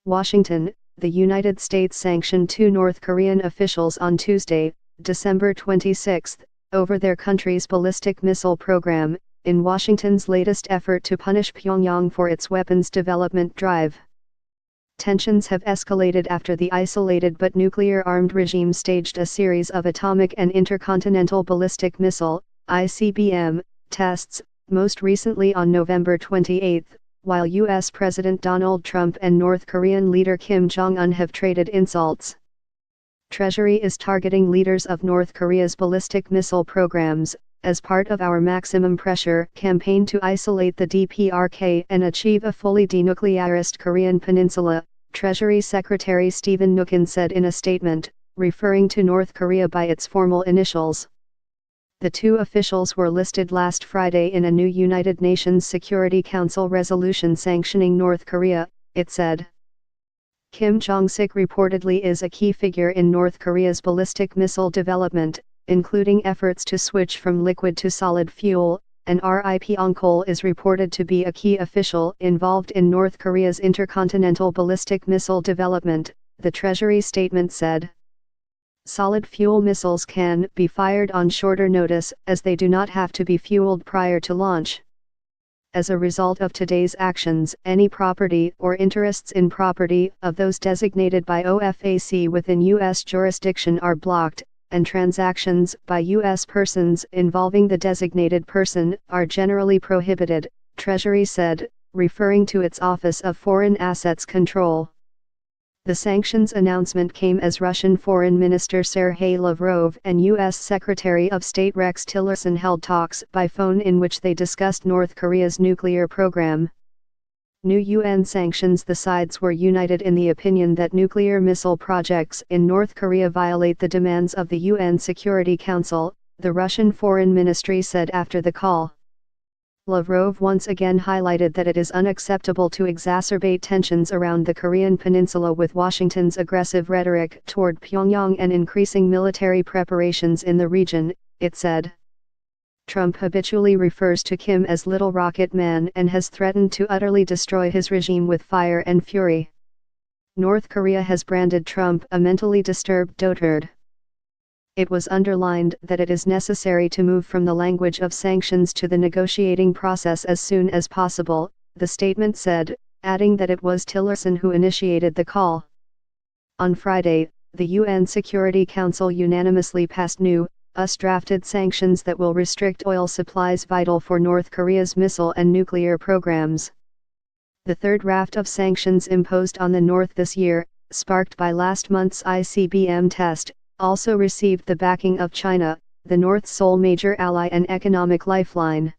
Washington, the United States sanctioned two North Korean officials on Tuesday, December 26, over their country's ballistic missile program, in Washington's latest effort to punish Pyongyang for its weapons development drive. Tensions have escalated after the isolated but nuclear-armed regime staged a series of atomic and intercontinental ballistic missile (ICBM) tests, most recently on November 28, while U.S. President Donald Trump and North Korean leader Kim Jong-un have traded insults. Treasury is targeting leaders of North Korea's ballistic missile programs, as part of our maximum pressure campaign to isolate the DPRK and achieve a fully denuclearized Korean peninsula, Treasury Secretary Stephen Mnuchin said in a statement, referring to North Korea by its formal initials. The two officials were listed last Friday in a new United Nations Security Council resolution sanctioning North Korea, it said. Kim Jong-sik reportedly is a key figure in North Korea's ballistic missile development, including efforts to switch from liquid to solid fuel, and Ri Pyongyang is reported to be a key official involved in North Korea's intercontinental ballistic missile development, the Treasury statement said. Solid fuel missiles can be fired on shorter notice as they do not have to be fueled prior to launch. As a result of today's actions, any property or interests in property of those designated by OFAC within U.S. jurisdiction are blocked, and transactions by U.S. persons involving the designated person are generally prohibited, Treasury said, referring to its Office of Foreign Assets Control. The sanctions announcement came as Russian Foreign Minister Sergei Lavrov and U.S. Secretary of State Rex Tillerson held talks by phone in which they discussed North Korea's nuclear program. New UN sanctions. The sides were united in the opinion that nuclear missile projects in North Korea violate the demands of the UN Security Council, the Russian Foreign Ministry said after the call. Lavrov once again highlighted that it is unacceptable to exacerbate tensions around the Korean peninsula with Washington's aggressive rhetoric toward Pyongyang and increasing military preparations in the region, it said. Trump habitually refers to Kim as Little Rocket Man and has threatened to utterly destroy his regime with fire and fury. North Korea has branded Trump a mentally disturbed dotard. It was underlined that it is necessary to move from the language of sanctions to the negotiating process as soon as possible, the statement said, adding that it was Tillerson who initiated the call. On Friday, the UN Security Council unanimously passed new, US-drafted sanctions that will restrict oil supplies vital for North Korea's missile and nuclear programs. The third raft of sanctions imposed on the North this year, sparked by last month's ICBM test, also received the backing of China, the North's sole major ally and economic lifeline.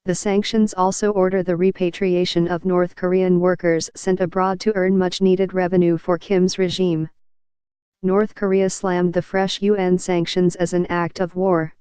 The sanctions also order the repatriation of North Korean workers sent abroad to earn much-needed revenue for Kim's regime. North Korea slammed the fresh UN sanctions as an act of war.